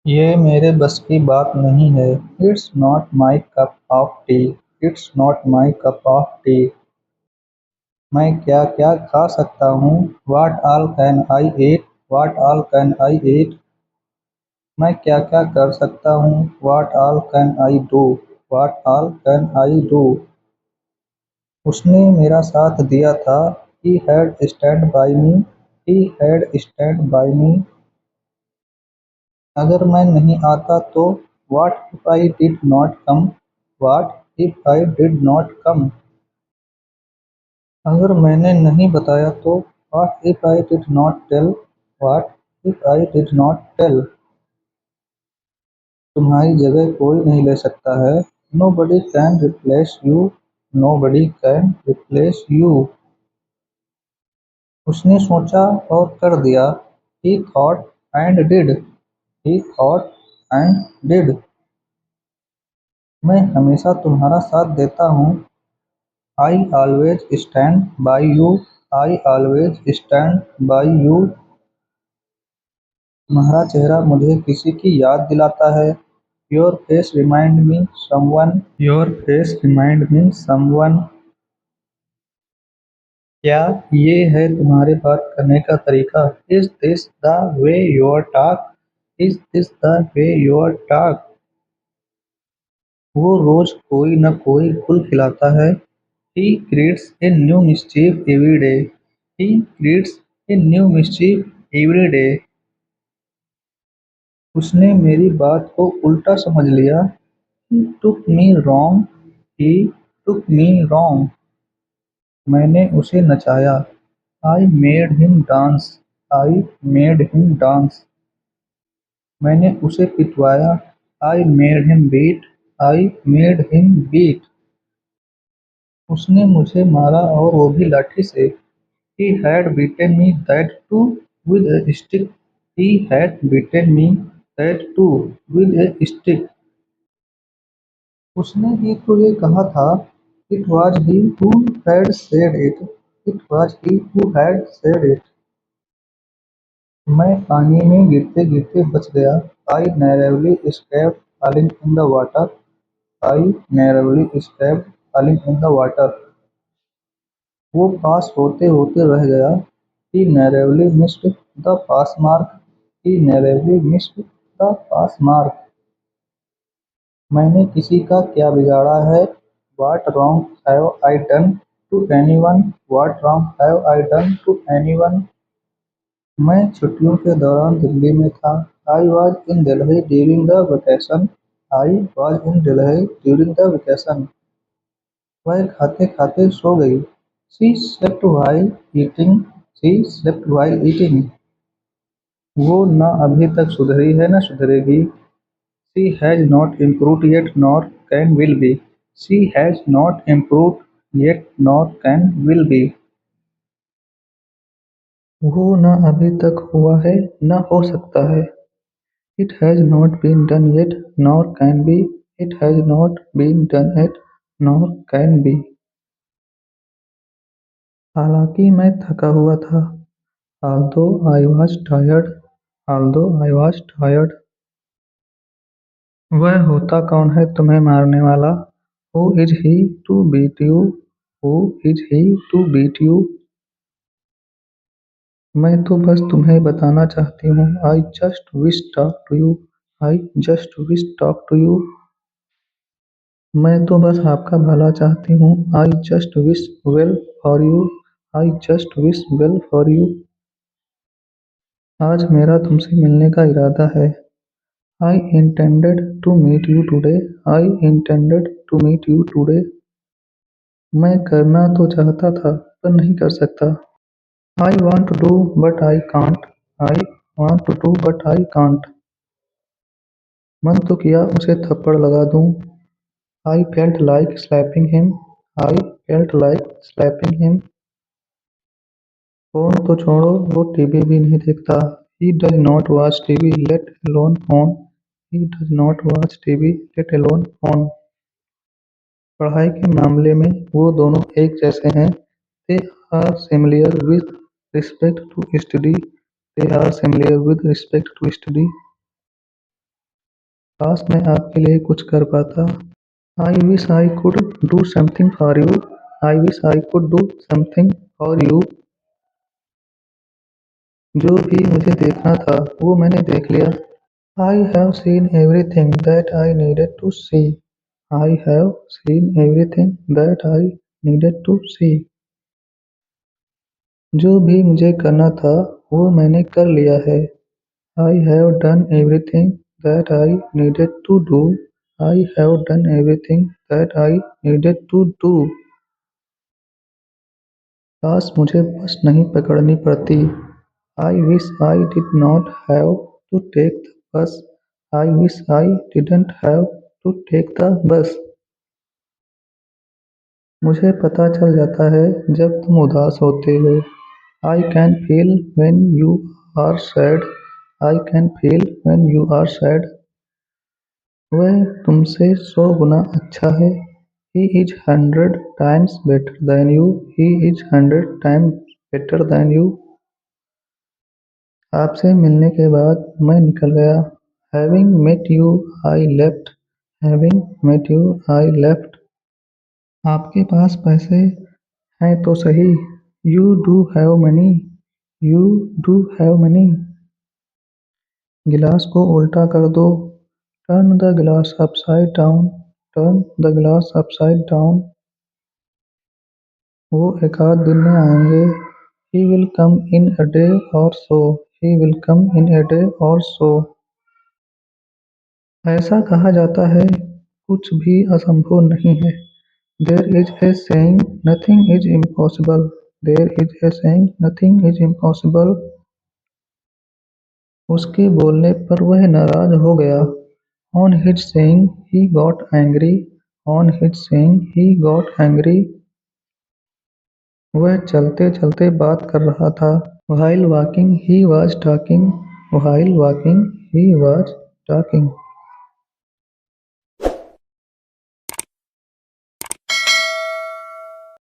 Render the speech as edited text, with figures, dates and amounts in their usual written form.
ये मेरे बस की बात नहीं है। It's not my cup of T. It's not my cup of T. मैं क्या क्या खा सकता हूँ? What all can I eat? What all can I eat? मैं क्या क्या कर सकता हूँ? What all can I do? What all can I do? उसने मेरा साथ दिया था। He had stand by me. He had stand by me. अगर मैं नहीं आता तो? What if I did not come? What if I did not come? अगर मैंने नहीं बताया तो? What if I did not tell? What if I did not tell? तुम्हारी जगह कोई नहीं ले सकता है। Nobody can replace you. Nobody can replace you. उसने सोचा और कर दिया। He thought and did. He thought and did. मैं हमेशा तुम्हारा साथ देता हूँ। I always stand by you. I always stand by you. तुम्हारा चेहरा मुझे किसी की याद दिलाता है। Your face remind me someone. Your face remind me someone. क्या ये है तुम्हारे बात करने का तरीका? Is this the way you talk? Is this the way you talk? वो रोज कोई न कोई फूल खिलाता है। He creates a new mischief every day. He creates a new mischief every day. उसने मेरी बात को उल्टा समझ लिया। He took me wrong. He took me wrong. मैंने उसे नचाया। I made him dance. I made him dance. मैंने उसे पिटवाया। I made him beat. I made him beat. उसने मुझे मारा और वो भी लाठी से। He had beaten me that too with a stick. He had beaten me that too with a stick. उसने ही तो ये कहा था। It was he who had said it. It was he who had said it. मैं पानी में गिरते-गिरते बच गया। I narrowly escaped falling in the water. I narrowly escaped falling in the water. वो पास होते-होते रह गया। He narrowly missed the pass mark. He narrowly missed the pass mark. मैंने किसी का क्या बिगाड़ा है? What wrong have I done to anyone? What wrong have I done to anyone? मैं छुट्टियों के दौरान दिल्ली में था। I was in Delhi during the vacation. I was in Delhi during the vacation. वह खाते-खाते सो गई। She slept while eating. She slept while eating. वो न अभी तक सुधरी है न सुधरेगी। She has not improved yet nor can will be. She has not improved yet nor can will be. वो न अभी तक हुआ है न हो सकता है। It has not been done yet nor can be. It has not been done yet nor can be. हालांकि मैं थका हुआ था। Although I was tired. Although I was tired. वह होता कौन है तुम्हें मारने वाला? Who is he to beat you? Who is he to beat you? मैं तो बस तुम्हें बताना चाहती हूँ। I just wish talk to you. I just wish talk to you. मैं तो बस आपका भला चाहती हूँ। I just wish well for you. I just wish well for you. आज मेरा तुमसे मिलने का इरादा है। I intended to meet you today. I intended to meet you today. मैं करना तो चाहता था पर नहीं कर सकता। I want to do but I can't. I want to do but I can't. मन तो किया उसे थप्पड़ लगा दूं। I felt like slapping him. I felt like slapping him. Phone तो छोड़ो वो टीवी भी नहीं देखता। He does not watch TV let alone phone. He does not watch TV let alone phone. पढ़ाई के मामले में वो दोनों एक जैसे हैं। They are similar with respect to study. They are similar with respect to study. काश मैं आपके लिए कुछ कर पाता। I wish I could do something for you. I wish I could do something for you. जो भी मुझे देखना था वो मैंने देख लिया। I have seen everything that I needed to see. I have seen everything that I needed to see. जो भी मुझे करना था वो मैंने कर लिया है। I have done everything that I needed to do. I have done everything that I needed to do. काश मुझे बस नहीं पकड़नी पड़ती। I wish I did not have to take the bus. I wish I didn't have to take the bus. मुझे पता चल जाता है जब तुम उदास होते हो। I can feel when you are sad. I can feel when you are sad. वह तुमसे 100 गुना अच्छा है। He is 100 times better than you. He is 100 times better than you. आपसे मिलने के बाद मैं निकल गया। Having met you, I left. Having met you, I left. आपके पास पैसे हैं तो सही। You do have money. You do have money. गिलास को उल्टा कर दो। Turn the glass upside down. Turn the glass upside down. वो एक आध दिन में आएंगे। He will come in a day or so. He will come in a day or so. ऐसा कहा जाता है कुछ भी असंभव नहीं है। There is a saying nothing is impossible. There is a saying nothing is impossible. उसके बोलने पर वह नाराज हो गया। On his saying he got angry. On his saying he got angry. वह चलते चलते बात कर रहा था। While walking he was talking. While walking he was talking.